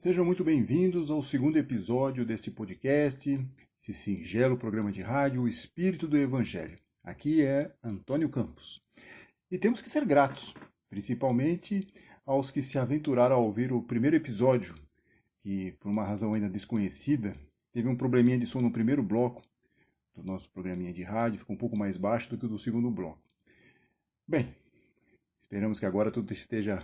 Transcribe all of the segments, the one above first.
Sejam muito bem-vindos ao segundo episódio desse podcast, esse singelo programa de rádio, O Espírito do Evangelho. Aqui é Antônio Campos. E temos que ser gratos, principalmente aos que se aventuraram a ouvir o primeiro episódio, que, por uma razão ainda desconhecida, teve um probleminha de som no primeiro bloco do nosso programinha de rádio, ficou um pouco mais baixo do que o do segundo bloco. Bem, esperamos que agora tudo esteja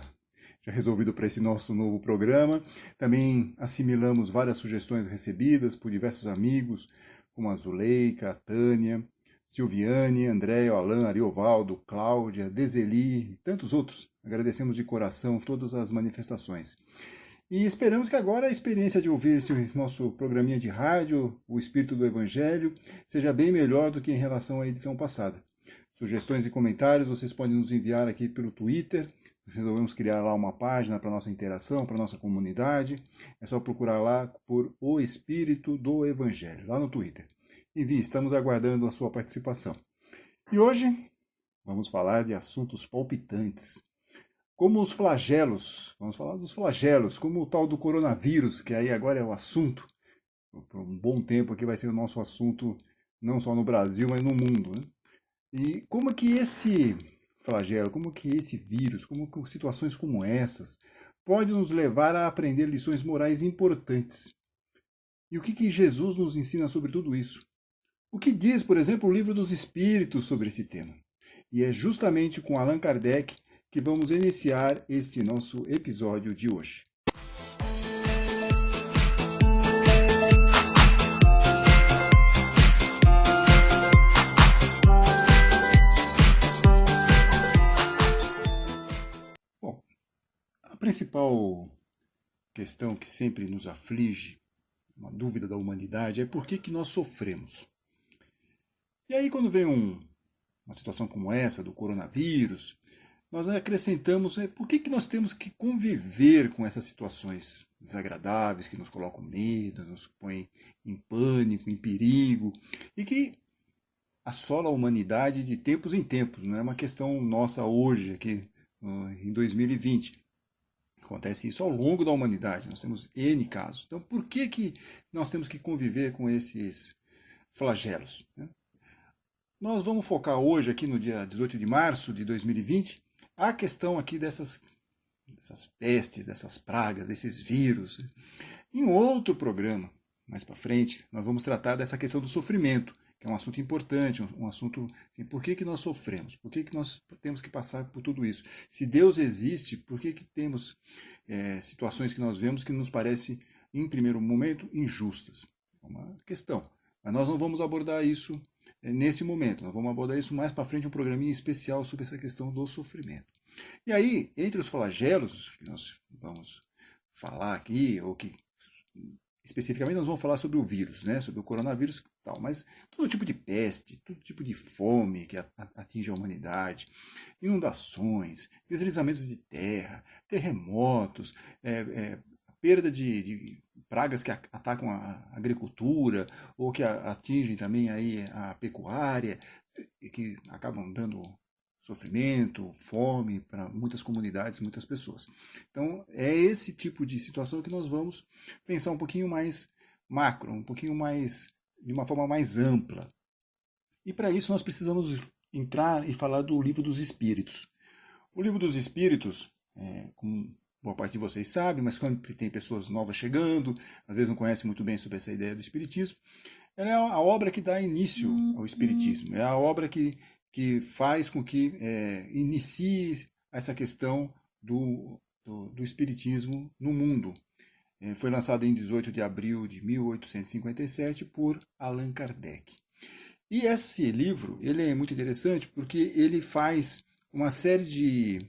já resolvido para esse nosso novo programa. Também assimilamos várias sugestões recebidas por diversos amigos, como a Zuleika, a Tânia, Silviane, Andréia, Alain, Ariovaldo, Cláudia, Deseli e tantos outros. Agradecemos de coração todas as manifestações. E esperamos que agora a experiência de ouvir esse nosso programinha de rádio, O Espírito do Evangelho, seja bem melhor do que em relação à edição passada. Sugestões e comentários vocês podem nos enviar aqui pelo Twitter. Resolvemos criar lá uma página para nossa interação, para nossa comunidade. É só procurar lá por O Espírito do Evangelho, lá no Twitter. Envie, estamos aguardando a sua participação. E hoje vamos falar de assuntos palpitantes, como os flagelos. Vamos falar dos flagelos, como o tal do coronavírus, que aí agora é o assunto. Por um bom tempo aqui vai ser o nosso assunto, não só no Brasil, mas no mundo, né? E como que esse flagelo, como que esse vírus, como que situações como essas pode nos levar a aprender lições morais importantes? E o que Jesus nos ensina sobre tudo isso? O que diz, por exemplo, o Livro dos Espíritos sobre esse tema? E é justamente com Allan Kardec que vamos iniciar este nosso episódio de hoje. Bom, a principal questão que sempre nos aflige, uma dúvida da humanidade, é por que nós sofremos. E aí, quando vem uma situação como essa, do coronavírus, nós acrescentamos por que nós temos que conviver com essas situações desagradáveis, que nos colocam medo, nos põem em pânico, em perigo, e que assola a humanidade de tempos em tempos. Não é uma questão nossa hoje, aqui em 2020. Acontece isso ao longo da humanidade, nós temos N casos. Então, por que nós temos que conviver com esses flagelos, né? Nós vamos focar hoje, aqui no dia 18 de março de 2020, a questão aqui dessas pestes, dessas pragas, desses vírus. Em outro programa, mais para frente, nós vamos tratar dessa questão do sofrimento, que é um assunto importante, um assunto, assim, por que nós sofremos? Por que nós temos que passar por tudo isso? Se Deus existe, por que temos situações que nós vemos que nos parecem, em primeiro momento, injustas? É uma questão. Mas nós não vamos abordar isso nesse momento. Nós vamos abordar isso mais para frente, um programinha especial sobre essa questão do sofrimento. E aí, entre os flagelos que nós vamos falar aqui, ou que especificamente nós vamos falar sobre o vírus, né? Sobre o coronavírus e tal, mas todo tipo de peste, todo tipo de fome que atinge a humanidade, inundações, deslizamentos de terra, terremotos, perda de pragas que atacam a agricultura ou que atingem também aí a pecuária e que acabam dando sofrimento, fome para muitas comunidades, muitas pessoas. Então, é esse tipo de situação que nós vamos pensar um pouquinho mais macro, um pouquinho mais, de uma forma mais ampla. E para isso nós precisamos entrar e falar do Livro dos Espíritos. O Livro dos Espíritos, como boa parte de vocês sabe, mas quando tem pessoas novas chegando, às vezes não conhecem muito bem sobre essa ideia do Espiritismo, ela é a obra que dá início ao Espiritismo, é a obra que faz com que inicie essa questão do Espiritismo no mundo. Foi lançado em 18 de abril de 1857 por Allan Kardec. E esse livro ele é muito interessante porque ele faz uma série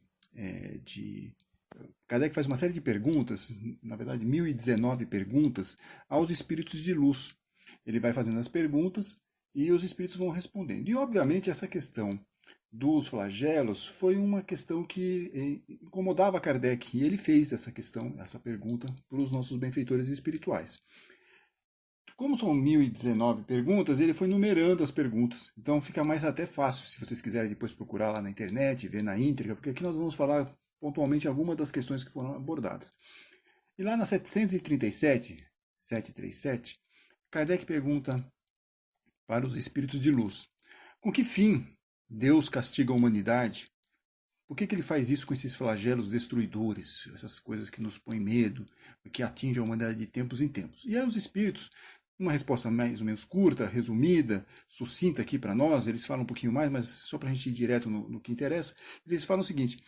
Kardec faz uma série de perguntas, na verdade 1019 perguntas, aos espíritos de luz. Ele vai fazendo as perguntas e os espíritos vão respondendo. E, obviamente, essa questão dos flagelos foi uma questão que incomodava Kardec. E ele fez essa questão, essa pergunta, para os nossos benfeitores espirituais. Como são 1019 perguntas, ele foi numerando as perguntas. Então fica mais até fácil, se vocês quiserem depois procurar lá na internet, ver na íntegra, porque aqui nós vamos falar pontualmente algumas das questões que foram abordadas. E lá na 737, 737, Kardec pergunta para os espíritos de luz: com que fim Deus castiga a humanidade? Por que ele faz isso com esses flagelos destruidores, essas coisas que nos põem medo, que atingem a humanidade de tempos em tempos? E aí os espíritos, uma resposta mais ou menos curta, resumida, sucinta aqui para nós, eles falam um pouquinho mais, mas só para a gente ir direto no que interessa, eles falam o seguinte: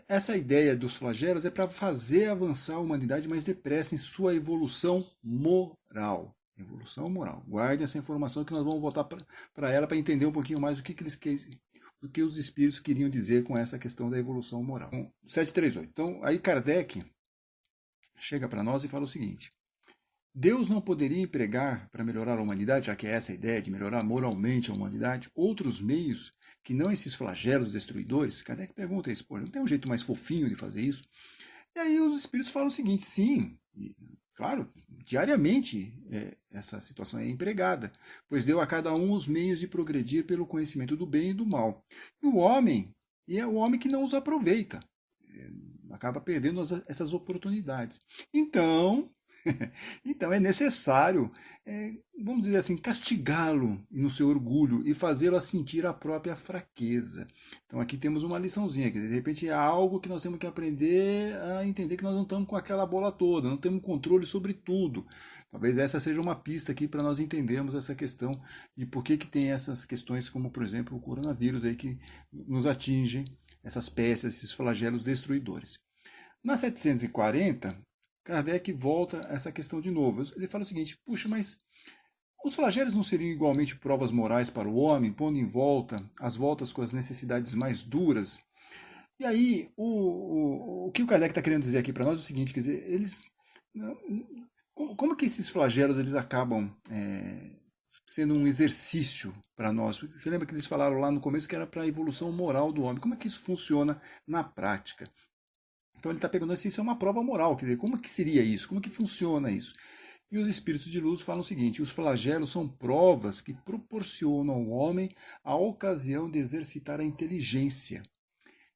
essa ideia dos flagelos é para fazer avançar a humanidade mais depressa em sua evolução moral. Evolução moral. Guarde essa informação que nós vamos voltar para ela para entender um pouquinho mais o que os espíritos queriam dizer com essa questão da evolução moral. 738. Então, aí Kardec chega para nós e fala o seguinte: Deus não poderia empregar para melhorar a humanidade, já que é essa a ideia de melhorar moralmente a humanidade, outros meios que não esses flagelos destruidores? Kardec pergunta isso, pô, não tem um jeito mais fofinho de fazer isso? E aí os espíritos falam o seguinte: sim, claro, diariamente essa situação é empregada, pois deu a cada um os meios de progredir pelo conhecimento do bem e do mal. E é o homem que não os aproveita, acaba perdendo essas oportunidades. Então, então é necessário, vamos dizer assim, castigá-lo no seu orgulho e fazê-lo sentir a própria fraqueza. Então aqui temos uma liçãozinha, quer dizer, de repente é algo que nós temos que aprender a entender que nós não estamos com aquela bola toda, não temos controle sobre tudo. Talvez essa seja uma pista aqui para nós entendermos essa questão de por que tem essas questões como, por exemplo, o coronavírus aí que nos atingem, essas pestes, esses flagelos destruidores. Na 740, Kardec volta a essa questão de novo. Ele fala o seguinte: puxa, mas os flagelos não seriam igualmente provas morais para o homem, pondo em volta as voltas com as necessidades mais duras? E aí, o que o Kardec está querendo dizer aqui para nós é o seguinte: quer dizer, eles. Como que esses flagelos eles acabam sendo um exercício para nós? Você lembra que eles falaram lá no começo que era para a evolução moral do homem? Como é que isso funciona na prática? Então ele está perguntando se isso é uma prova moral, quer dizer, como que seria isso? Como que funciona isso? E os espíritos de luz falam o seguinte: os flagelos são provas que proporcionam ao homem a ocasião de exercitar a inteligência,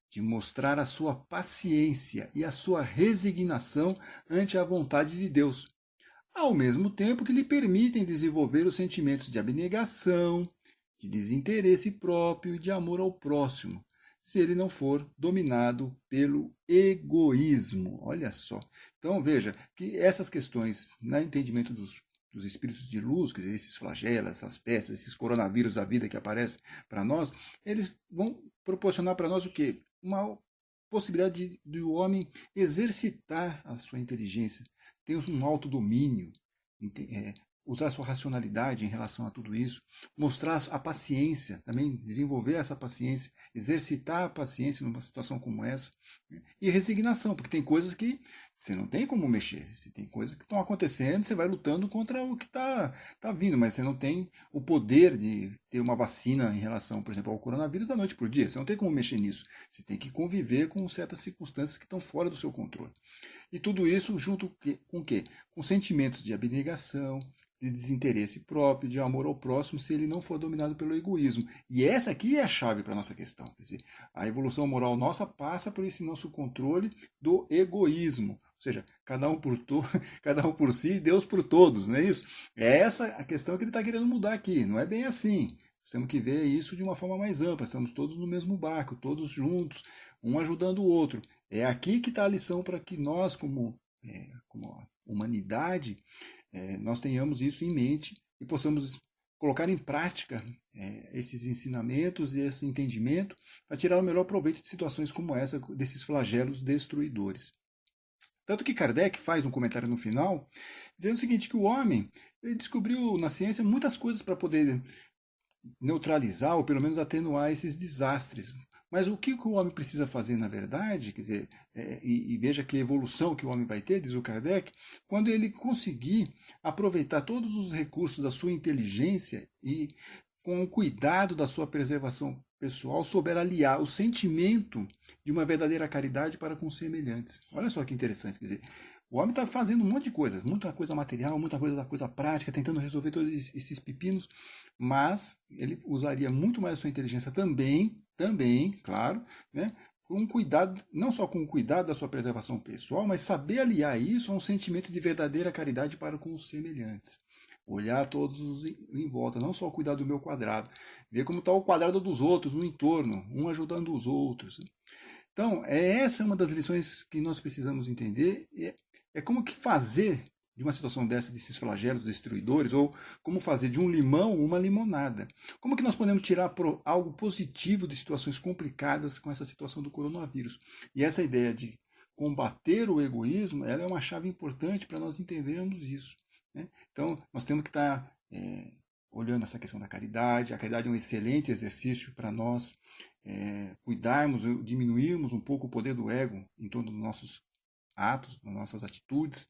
de mostrar a sua paciência e a sua resignação ante a vontade de Deus, ao mesmo tempo que lhe permitem desenvolver os sentimentos de abnegação, de desinteresse próprio e de amor ao próximo, se ele não for dominado pelo egoísmo. Olha só. Então veja que essas questões, no entendimento dos espíritos de luz, quer dizer, esses flagelos, essas peças, esses coronavírus da vida que aparecem para nós, eles vão proporcionar para nós o quê? Uma possibilidade de o homem exercitar a sua inteligência, ter um autodomínio, usar a sua racionalidade em relação a tudo isso, mostrar a paciência, também desenvolver essa paciência, exercitar a paciência numa situação como essa, e resignação, porque tem coisas que você não tem como mexer, você tem coisas que estão acontecendo, você vai lutando contra o que está vindo, mas você não tem o poder de ter uma vacina em relação, por exemplo, ao coronavírus da noite para o dia, você não tem como mexer nisso, você tem que conviver com certas circunstâncias que estão fora do seu controle. E tudo isso junto com o quê? Com sentimentos de abnegação, de desinteresse próprio, de amor ao próximo, se ele não for dominado pelo egoísmo. E essa aqui é a chave para a nossa questão. Quer dizer, a evolução moral nossa passa por esse nosso controle do egoísmo. Ou seja, cada um cada um por si, Deus por todos, não é isso? É essa a questão que ele está querendo mudar aqui. Não é bem assim. Nós temos que ver isso de uma forma mais ampla. Estamos todos no mesmo barco, todos juntos, um ajudando o outro. É aqui que está a lição para que nós, como humanidade, nós tenhamos isso em mente e possamos colocar em prática esses ensinamentos e esse entendimento para tirar o melhor proveito de situações como essa, desses flagelos destruidores. Tanto que Kardec faz um comentário no final, dizendo o seguinte, que o homem ele descobriu na ciência muitas coisas para poder neutralizar ou pelo menos atenuar esses desastres. Mas o que o homem precisa fazer, na verdade, quer dizer, e veja que evolução que o homem vai ter, diz o Kardec, quando ele conseguir aproveitar todos os recursos da sua inteligência e com o cuidado da sua preservação pessoal, souber aliar o sentimento de uma verdadeira caridade para com os semelhantes. Olha só que interessante, quer dizer, o homem está fazendo um monte de coisas, muita coisa material, muita coisa prática, tentando resolver todos esses pepinos, mas ele usaria muito mais a sua inteligência também, claro, né, com um cuidado, não só com o cuidado da sua preservação pessoal, mas saber aliar isso a um sentimento de verdadeira caridade para com os semelhantes. Olhar todos os em volta, não só cuidar do meu quadrado, ver como está o quadrado dos outros no entorno, um ajudando os outros. Então, essa é uma das lições que nós precisamos entender, é como que fazer de uma situação dessa, desses flagelos destruidores, ou como fazer de um limão uma limonada. Como que nós podemos tirar algo positivo de situações complicadas com essa situação do coronavírus? E essa ideia de combater o egoísmo, ela é uma chave importante para nós entendermos isso. Né? Então, nós temos que estar olhando essa questão da caridade. A caridade é um excelente exercício para nós cuidarmos, diminuirmos um pouco o poder do ego em torno dos nossos atos, nas nossas atitudes.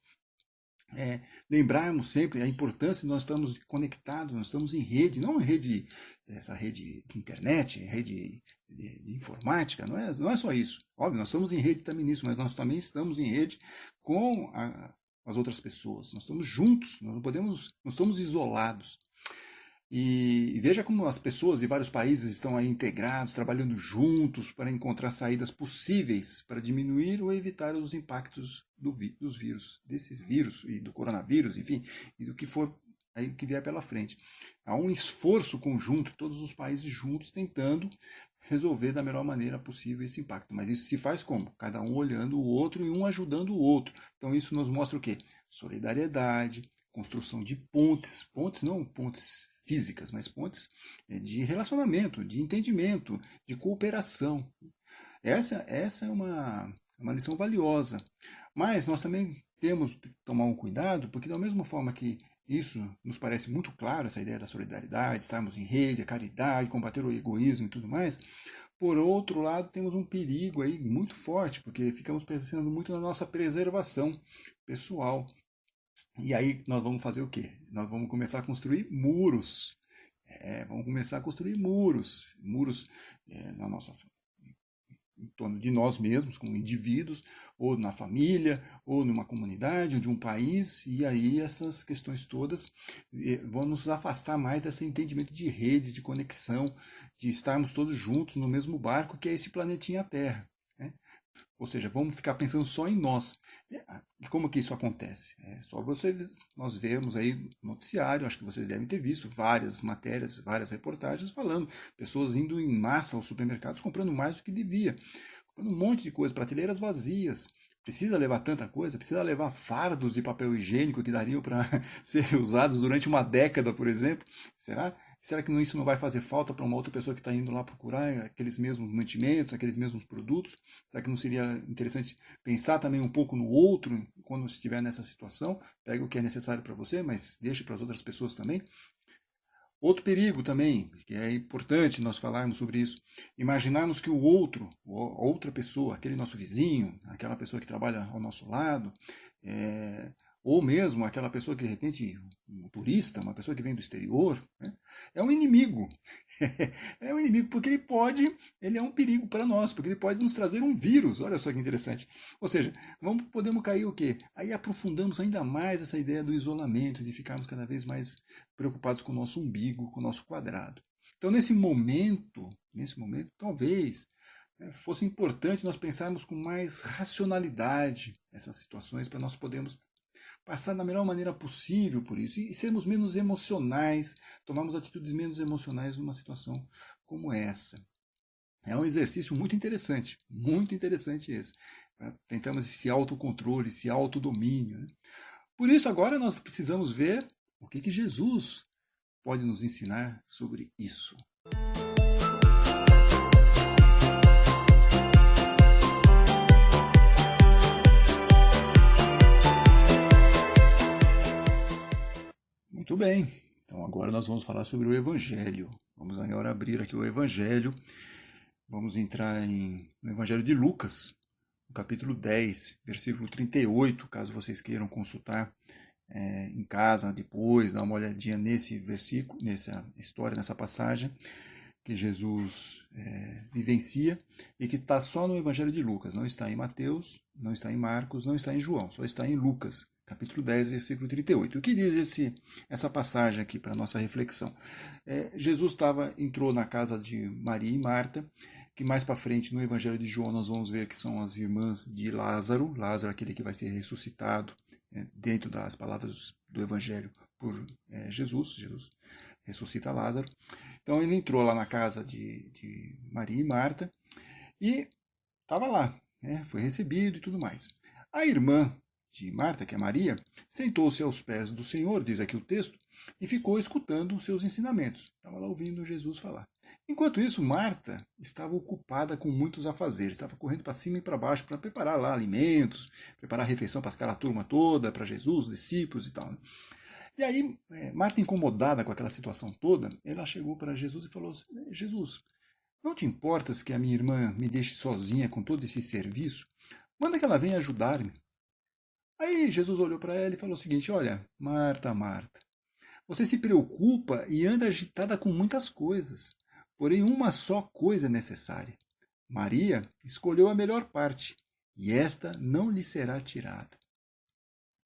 Lembrarmos sempre a importância de nós estamos conectados, nós estamos em rede, não em rede, essa rede de internet, rede de informática, não é só isso. Óbvio, nós estamos em rede também nisso, mas nós também estamos em rede com as outras pessoas. Nós estamos juntos, nós não estamos isolados. E veja como as pessoas de vários países estão aí integrados, trabalhando juntos para encontrar saídas possíveis para diminuir ou evitar os impactos dos vírus, desses vírus e do coronavírus, enfim, e do que for aí que vier pela frente. Há um esforço conjunto, todos os países juntos tentando resolver da melhor maneira possível esse impacto. Mas isso se faz como? Cada um olhando o outro e um ajudando o outro. Então isso nos mostra o quê? Solidariedade, construção de pontes, pontes não pontes físicas, mas pontes de relacionamento, de entendimento, de cooperação. Essa é uma lição valiosa. Mas nós também temos que tomar um cuidado, porque da mesma forma que isso nos parece muito claro, essa ideia da solidariedade, estarmos em rede, a caridade, combater o egoísmo e tudo mais, por outro lado, temos um perigo aí muito forte, porque ficamos pensando muito na nossa preservação pessoal. E aí nós vamos fazer o quê? Nós vamos começar a construir muros. Vamos começar a construir muros. Muros na nossa, em torno de nós mesmos, como indivíduos, ou na família, ou numa comunidade, ou de um país. E aí essas questões todas vão nos afastar mais desse entendimento de rede, de conexão, de estarmos todos juntos no mesmo barco, que é esse planetinha Terra. Né? Ou seja, vamos ficar pensando só em nós. E como que isso acontece? Só nós vemos aí no noticiário, acho que vocês devem ter visto várias matérias, várias reportagens falando, pessoas indo em massa aos supermercados comprando mais do que devia, comprando um monte de coisa, prateleiras vazias. Precisa levar tanta coisa? Precisa levar fardos de papel higiênico que dariam para ser usados durante uma década, por exemplo? Será? Será que isso não vai fazer falta para uma outra pessoa que está indo lá procurar aqueles mesmos mantimentos, aqueles mesmos produtos? Será que não seria interessante pensar também um pouco no outro quando estiver nessa situação? Pega o que é necessário para você, mas deixe para as outras pessoas também. Outro perigo também, que é importante nós falarmos sobre isso, imaginarmos que o outro, outra pessoa, aquele nosso vizinho, aquela pessoa que trabalha ao nosso lado, ou mesmo aquela pessoa que de repente, um turista, uma pessoa que vem do exterior, né, é um inimigo. É um inimigo porque ele é um perigo para nós, porque ele pode nos trazer um vírus. Olha só que interessante. Ou seja, podemos cair o quê? Aí aprofundamos ainda mais essa ideia do isolamento, de ficarmos cada vez mais preocupados com o nosso umbigo, com o nosso quadrado. Então, nesse momento, talvez fosse importante nós pensarmos com mais racionalidade essas situações para nós podermos passar da melhor maneira possível por isso e sermos menos emocionais, tomarmos atitudes menos emocionais numa situação como essa. É um exercício muito interessante esse. Tentamos esse autocontrole, esse autodomínio. Né? Por isso, agora nós precisamos ver o que Jesus pode nos ensinar sobre isso. Muito bem, então agora nós vamos falar sobre o Evangelho. Vamos agora abrir aqui o Evangelho. Vamos entrar no Evangelho de Lucas, no capítulo 10, versículo 38, caso vocês queiram consultar em casa depois, dar uma olhadinha nesse versículo, nessa história, nessa passagem que Jesus vivencia e que está só no Evangelho de Lucas. Não está em Mateus, não está em Marcos, não está em João, só está em Lucas, capítulo 10, versículo 38. O que diz essa passagem aqui para a nossa reflexão? Jesus entrou na casa de Maria e Marta que mais para frente no Evangelho de João nós vamos ver que são as irmãs de Lázaro, Lázaro aquele que vai ser ressuscitado, dentro das palavras do Evangelho por Jesus, Jesus ressuscita Lázaro. Então ele entrou lá na casa de Maria e Marta e estava lá, né? Foi recebido e tudo mais. A irmã de Marta, que é Maria, sentou-se aos pés do Senhor, diz aqui o texto, e ficou escutando os seus ensinamentos. Estava lá ouvindo Jesus falar. Enquanto isso, Marta estava ocupada com muitos afazeres, estava correndo para cima e para baixo para preparar lá alimentos, preparar a refeição para aquela turma toda, para Jesus, os discípulos e tal. Né? E aí, Marta, incomodada com aquela situação toda, ela chegou para Jesus e falou assim, Jesus, não te importas que a minha irmã me deixe sozinha com todo esse serviço? Manda que ela venha ajudar-me. Aí Jesus olhou para ela e falou o seguinte, olha, Marta, Marta, você se preocupa e anda agitada com muitas coisas, porém uma só coisa é necessária. Maria escolheu a melhor parte, e esta não lhe será tirada.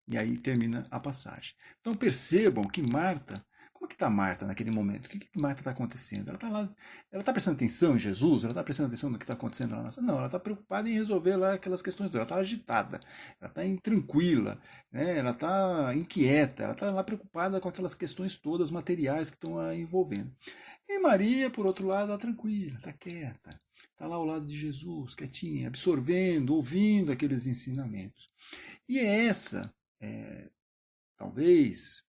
E aí termina a passagem. Então percebam que Marta, como é que está Marta naquele momento? O que Marta está acontecendo? Ela está lá, ela está prestando atenção em Jesus? Ela está prestando atenção no que está acontecendo lá na Não, ela está preocupada em resolver lá aquelas questões dela. Ela está agitada, ela está intranquila, né? Ela está inquieta, ela está lá preocupada com aquelas questões todas materiais que estão a envolvendo. E Maria, por outro lado, está tranquila, está quieta. Está lá ao lado de Jesus, quietinha, absorvendo, ouvindo aqueles ensinamentos. E é essa, talvez,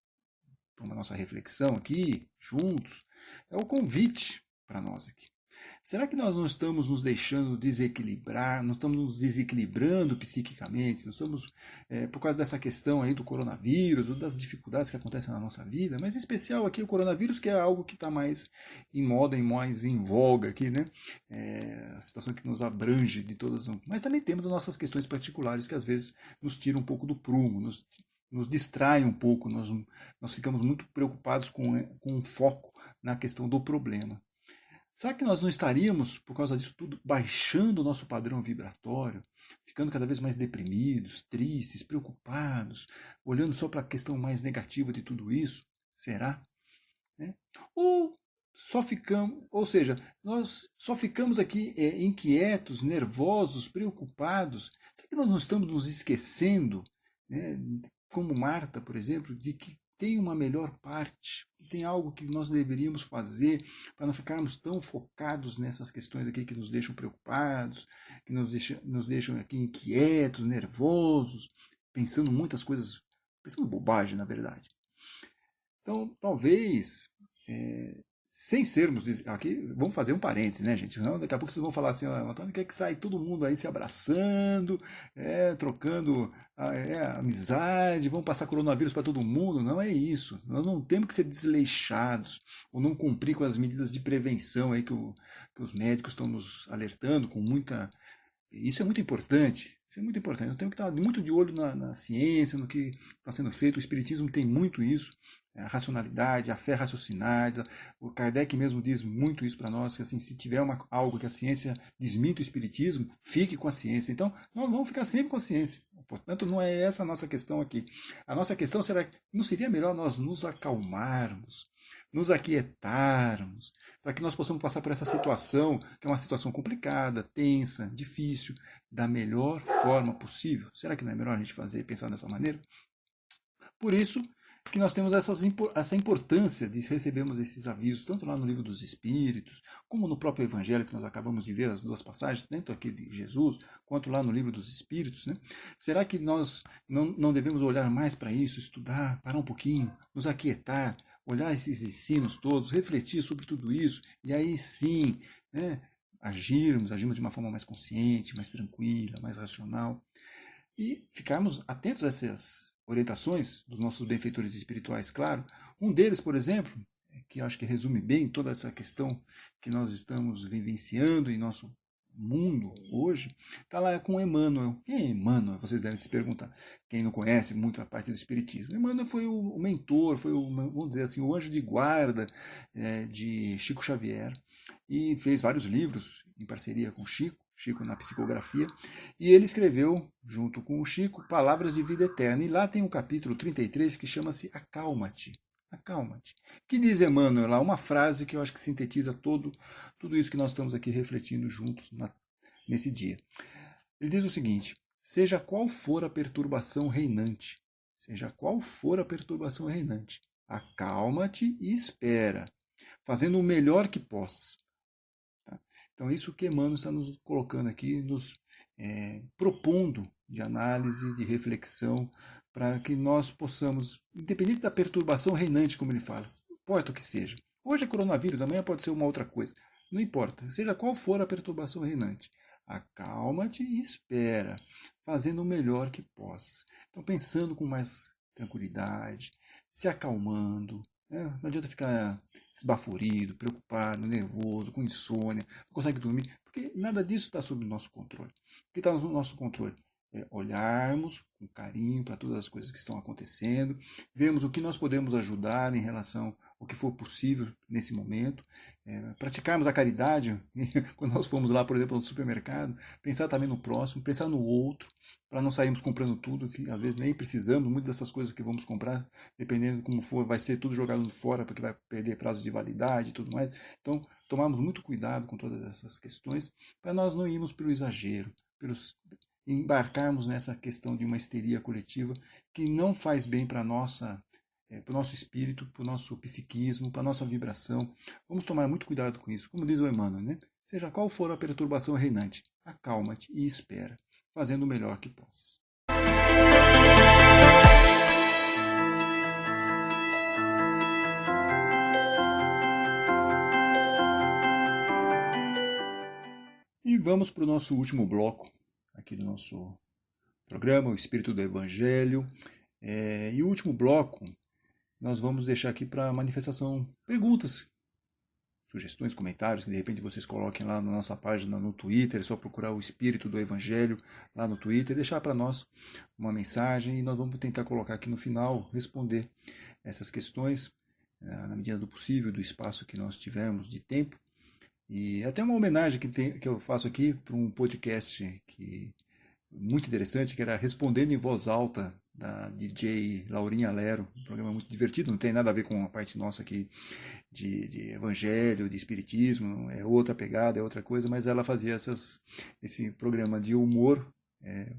para uma nossa reflexão aqui, juntos, é o convite para nós aqui. Será que nós não estamos nos deixando desequilibrar, não estamos nos desequilibrando psiquicamente, não estamos, por causa dessa questão aí do coronavírus, ou das dificuldades que acontecem na nossa vida, mas em especial aqui o coronavírus, que é algo que está mais em moda, mais em voga aqui, né? A situação que nos abrange de todas. Mas também temos as nossas questões particulares que às vezes nos tiram um pouco do prumo, nos distrai um pouco, nós ficamos muito preocupados com o foco na questão do problema. Será que nós não estaríamos, por causa disso tudo, baixando o nosso padrão vibratório, ficando cada vez mais deprimidos, tristes, preocupados, olhando só para a questão mais negativa de tudo isso? Será? Né? Ou seja, nós só ficamos aqui inquietos, nervosos, preocupados. Será que nós não estamos nos esquecendo, né, como Marta, por exemplo, de que tem uma melhor parte, tem algo que nós deveríamos fazer para não ficarmos tão focados nessas questões aqui que nos deixam preocupados, que nos deixam aqui inquietos, nervosos, pensando muitas coisas, pensando bobagem, na verdade. Então, talvez, sem sermos. Aqui, vamos fazer um parênteses, né, gente? Não, daqui a pouco vocês vão falar assim: ó, Antônio quer que saia todo mundo aí se abraçando, trocando amizade, vamos passar coronavírus para todo mundo. Não é isso. Nós não temos que ser desleixados ou não cumprir com as medidas de prevenção aí que os médicos estão nos alertando com muita. Isso é muito importante. Isso é muito importante. Nós temos que estar muito de olho na ciência, no que está sendo feito. O Espiritismo tem muito isso. A racionalidade, a fé raciocinada. O Kardec mesmo diz muito isso para nós, que assim, se tiver algo que a ciência desminta o Espiritismo, fique com a ciência. Então, nós vamos ficar sempre com a ciência. Portanto, não é essa a nossa questão aqui. A nossa questão será, não seria melhor nós nos acalmarmos, nos aquietarmos, para que nós possamos passar por essa situação, que é uma situação complicada, tensa, difícil, da melhor forma possível? Será que não é melhor a gente pensar dessa maneira? Por isso que nós temos essa importância de recebermos esses avisos, tanto lá no Livro dos Espíritos, como no próprio Evangelho, que nós acabamos de ver as duas passagens, tanto aqui de Jesus, quanto lá no Livro dos Espíritos. Né? Será que nós não devemos olhar mais para isso, estudar, parar um pouquinho, nos aquietar, olhar esses ensinos todos, refletir sobre tudo isso, e aí sim, né, agirmos de uma forma mais consciente, mais tranquila, mais racional, e ficarmos atentos a essas orientações dos nossos benfeitores espirituais, claro. Um deles, por exemplo, que acho que resume bem toda essa questão que nós estamos vivenciando em nosso mundo hoje, está lá com Emmanuel. Quem é Emmanuel? Vocês devem se perguntar. Quem não conhece muito a parte do Espiritismo. Emmanuel foi o mentor, foi vamos dizer assim, o anjo de guarda de Chico Xavier, e fez vários livros em parceria com Chico na psicografia, e ele escreveu, junto com o Chico, Palavras de Vida Eterna, e lá tem um capítulo 33 que chama-se Acalma-te. Acalma-te. Que diz Emmanuel lá? Uma frase que eu acho que sintetiza tudo isso que nós estamos aqui refletindo juntos nesse dia. Ele diz o seguinte: seja qual for a perturbação reinante, seja qual for a perturbação reinante, acalma-te e espera, fazendo o melhor que possas. Tá? Então, isso que Emmanuel está nos colocando aqui, nos propondo de análise, de reflexão, para que nós possamos, independente da perturbação reinante, como ele fala, não importa o que seja. Hoje é coronavírus, amanhã pode ser uma outra coisa. Não importa, seja qual for a perturbação reinante. Acalma-te e espera, fazendo o melhor que possas. Então, pensando com mais tranquilidade, se acalmando, né? Não adianta ficar esbaforido, preocupado, nervoso, com insônia, não consegue dormir, porque nada disso está sob o nosso controle. O que está no nosso controle é olharmos com carinho para todas as coisas que estão acontecendo, vermos o que nós podemos ajudar em relação ao que for possível nesse momento, praticarmos a caridade, quando nós formos lá, por exemplo, no supermercado, pensar também no próximo, pensar no outro, para não sairmos comprando tudo, que às vezes nem precisamos, muitas dessas coisas que vamos comprar, dependendo de como for, vai ser tudo jogado fora, porque vai perder prazo de validade e tudo mais. Então, tomarmos muito cuidado com todas essas questões, para nós não irmos pelo exagero, pelos embarcarmos nessa questão de uma histeria coletiva que não faz bem para para o nosso espírito, para o nosso psiquismo, para a nossa vibração. Vamos tomar muito cuidado com isso. Como diz o Emmanuel, né? Seja qual for a perturbação reinante, acalma-te e espera, fazendo o melhor que possas. E vamos para o nosso último bloco aqui do nosso programa, o Espírito do Evangelho. E o último bloco nós vamos deixar aqui para manifestação, perguntas, sugestões, comentários, que de repente vocês coloquem lá na nossa página no Twitter, é só procurar o Espírito do Evangelho lá no Twitter, deixar para nós uma mensagem e nós vamos tentar colocar aqui no final, responder essas questões, na medida do possível, do espaço que nós tivermos de tempo. E até uma homenagem que eu faço aqui para um podcast muito interessante, que era Respondendo em Voz Alta, da DJ Laurinha Lero, um programa muito divertido, não tem nada a ver com a parte nossa aqui de evangelho, de espiritismo, é outra pegada, é outra coisa, mas ela fazia esse programa de humor,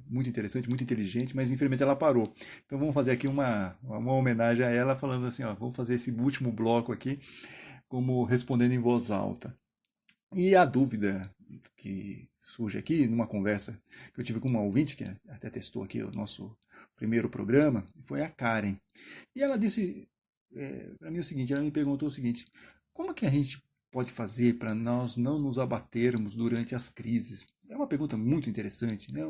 muito interessante, muito inteligente, mas infelizmente ela parou. Então vamos fazer aqui uma homenagem a ela, falando assim, ó, vamos fazer esse último bloco aqui, como Respondendo em Voz Alta. E a dúvida que surge aqui, numa conversa que eu tive com uma ouvinte, que até testou aqui o nosso primeiro programa, foi a Karen. E ela disse para mim o seguinte, ela me perguntou o seguinte, como que a gente pode fazer para nós não nos abatermos durante as crises? É uma pergunta muito interessante, né?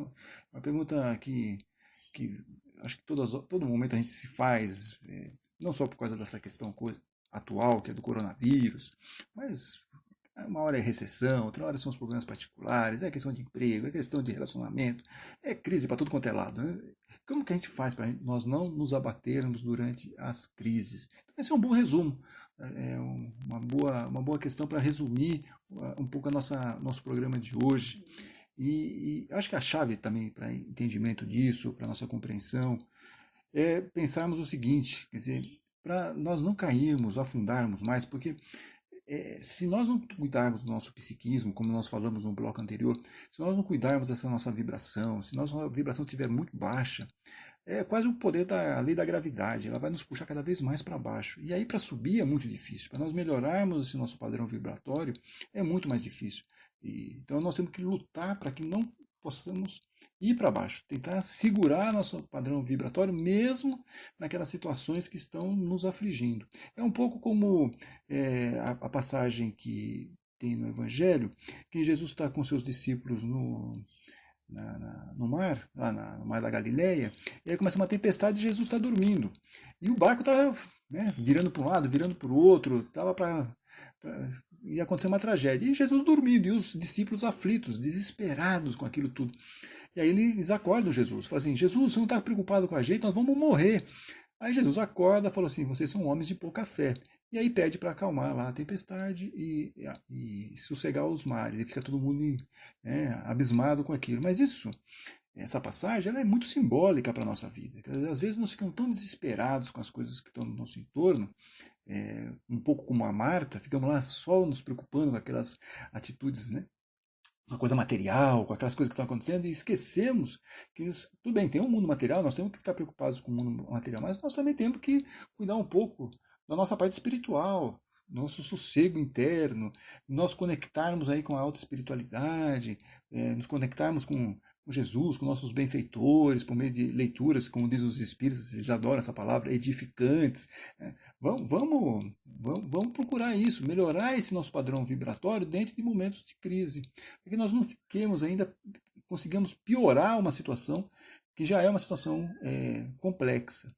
Uma pergunta que acho que todo momento a gente se faz, não só por causa dessa questão atual, que é do coronavírus, mas uma hora é recessão, outra hora são os problemas particulares, é questão de emprego, é questão de relacionamento, é crise para tudo quanto é lado. Né? Como que a gente faz para nós não nos abatermos durante as crises? Então, esse é um bom resumo, uma boa questão para resumir um pouco nosso programa de hoje. E acho que a chave também para entendimento disso, para nossa compreensão, é pensarmos o seguinte, quer dizer, para nós não cairmos, afundarmos mais, porque se nós não cuidarmos do nosso psiquismo, como nós falamos no bloco anterior, se nós não cuidarmos dessa nossa vibração, se nossa vibração estiver muito baixa, é quase o poder da lei da gravidade, ela vai nos puxar cada vez mais para baixo. E aí para subir é muito difícil, para nós melhorarmos esse nosso padrão vibratório é muito mais difícil. Então nós temos que lutar para que não possamos ir para baixo, tentar segurar nosso padrão vibratório mesmo naquelas situações que estão nos afligindo. É um pouco como a passagem que tem no Evangelho, que Jesus está com seus discípulos no mar, lá no mar da Galileia, e aí começa uma tempestade e Jesus está dormindo. E o barco estava virando para um lado, virando para o outro, estava ia acontecer uma tragédia. E Jesus dormindo, e os discípulos aflitos, desesperados com aquilo tudo. E aí eles acordam Jesus, falam assim, Jesus, você não está preocupado com a gente, nós vamos morrer. Aí Jesus acorda e fala assim, vocês são homens de pouca fé. E aí pede para acalmar lá a tempestade e sossegar os mares. E fica todo mundo abismado com aquilo. Mas isso essa passagem ela é muito simbólica para a nossa vida. Às vezes nós ficamos tão desesperados com as coisas que estão no nosso entorno, um pouco como a Marta, ficamos lá só nos preocupando com aquelas atitudes, né? Uma coisa material, com aquelas coisas que estão acontecendo, e esquecemos que tudo bem, tem um mundo material, nós temos que ficar preocupados com o mundo material, mas nós também temos que cuidar um pouco da nossa parte espiritual, nosso sossego interno, nós conectarmos aí com a alta espiritualidade, nos conectarmos com Jesus, com nossos benfeitores, por meio de leituras, como diz os espíritos, eles adoram essa palavra, edificantes. Vamos procurar isso, melhorar esse nosso padrão vibratório dentro de momentos de crise, para que nós não fiquemos ainda, consigamos piorar uma situação que já é uma situação complexa.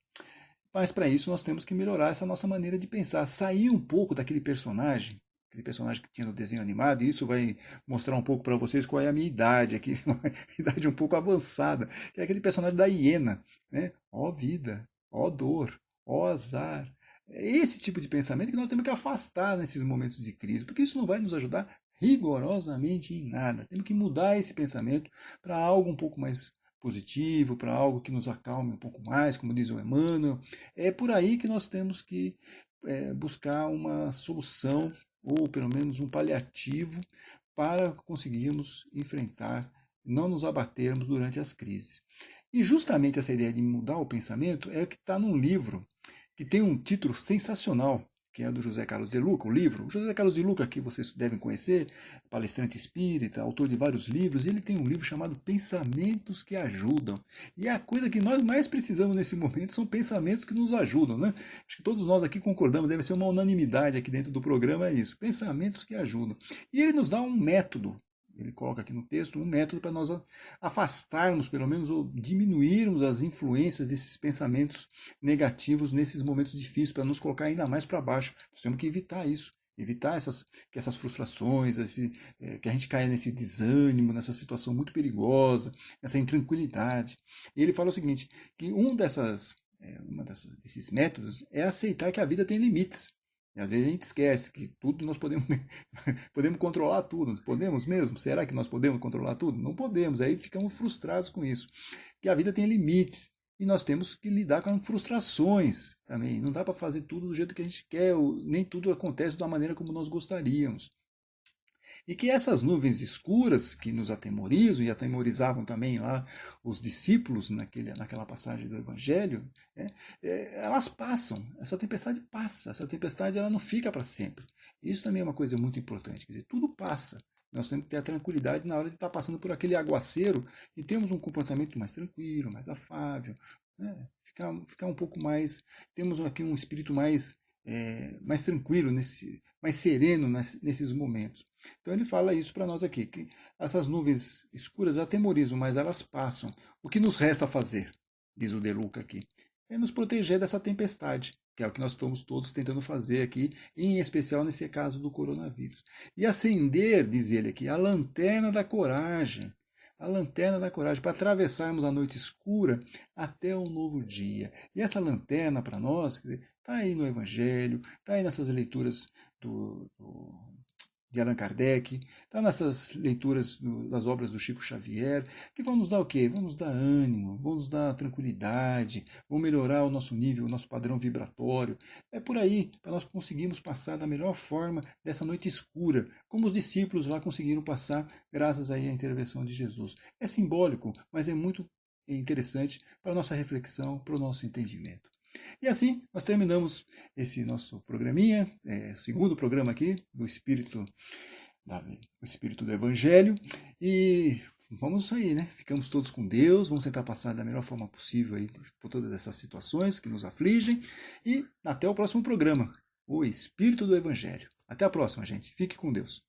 Mas para isso nós temos que melhorar essa nossa maneira de pensar, sair um pouco daquele personagem que tinha no desenho animado, e isso vai mostrar um pouco para vocês qual é a minha idade aqui, uma idade um pouco avançada, que é aquele personagem da hiena, né? Ó vida, ó dor, ó azar. É esse tipo de pensamento que nós temos que afastar nesses momentos de crise, porque isso não vai nos ajudar rigorosamente em nada. Temos que mudar esse pensamento para algo um pouco mais positivo, para algo que nos acalme um pouco mais, como diz o Emmanuel. É por aí que nós temos que buscar uma solução, ou pelo menos um paliativo, para conseguirmos enfrentar, não nos abatermos durante as crises. E justamente essa ideia de mudar o pensamento é o que está num livro que tem um título sensacional, que é do José Carlos de Luca, o livro. O José Carlos de Luca, que vocês devem conhecer, palestrante espírita, autor de vários livros, ele tem um livro chamado Pensamentos que Ajudam. E a coisa que nós mais precisamos nesse momento são pensamentos que nos ajudam, né? Acho que todos nós aqui concordamos, deve ser uma unanimidade aqui dentro do programa, é isso, pensamentos que ajudam. E ele nos dá um método, ele coloca aqui no texto um método para nós afastarmos, pelo menos, ou diminuirmos as influências desses pensamentos negativos nesses momentos difíceis, para nos colocar ainda mais para baixo. Nós temos que evitar isso. Evitar que essas frustrações, que a gente caia nesse desânimo, nessa situação muito perigosa, nessa intranquilidade. E ele fala o seguinte, que desses métodos é aceitar que a vida tem limites. E às vezes a gente esquece que tudo nós podemos, podemos controlar tudo. Podemos mesmo? Será que nós podemos controlar tudo? Não podemos. Aí ficamos frustrados com isso. Que a vida tem limites. E nós temos que lidar com frustrações também. Não dá para fazer tudo do jeito que a gente quer, nem tudo acontece da maneira como nós gostaríamos. E que essas nuvens escuras que nos atemorizam, e atemorizavam também lá os discípulos naquela passagem do Evangelho, elas passam, essa tempestade passa, essa tempestade ela não fica para sempre. Isso também é uma coisa muito importante, quer dizer, tudo passa. Nós temos que ter a tranquilidade na hora de estar passando por aquele aguaceiro e termos um comportamento mais tranquilo, mais afável, né? Ficar um pouco mais, temos aqui um espírito mais tranquilo, mais sereno nesses momentos. Então ele fala isso para nós aqui, que essas nuvens escuras atemorizam, mas elas passam. O que nos resta fazer, diz o De Luca aqui, é nos proteger dessa tempestade, que é o que nós estamos todos tentando fazer aqui, em especial nesse caso do coronavírus. E acender, diz ele aqui, a lanterna da coragem. A lanterna da coragem, para atravessarmos a noite escura até um novo dia. E essa lanterna para nós, está aí no Evangelho, está aí nessas leituras de Allan Kardec, está nessas leituras das obras do Chico Xavier, que vão nos dar o quê? Vão nos dar ânimo, vão nos dar tranquilidade, vão melhorar o nosso nível, o nosso padrão vibratório. É por aí, para nós conseguirmos passar da melhor forma dessa noite escura, como os discípulos lá conseguiram passar, graças aí à intervenção de Jesus. É simbólico, mas é muito interessante para a nossa reflexão, para o nosso entendimento. E assim nós terminamos esse nosso programinha, segundo programa aqui do Espírito do Evangelho. E vamos aí, né? Ficamos todos com Deus, vamos tentar passar da melhor forma possível aí por todas essas situações que nos afligem. E até o próximo programa, o Espírito do Evangelho. Até a próxima, gente. Fique com Deus.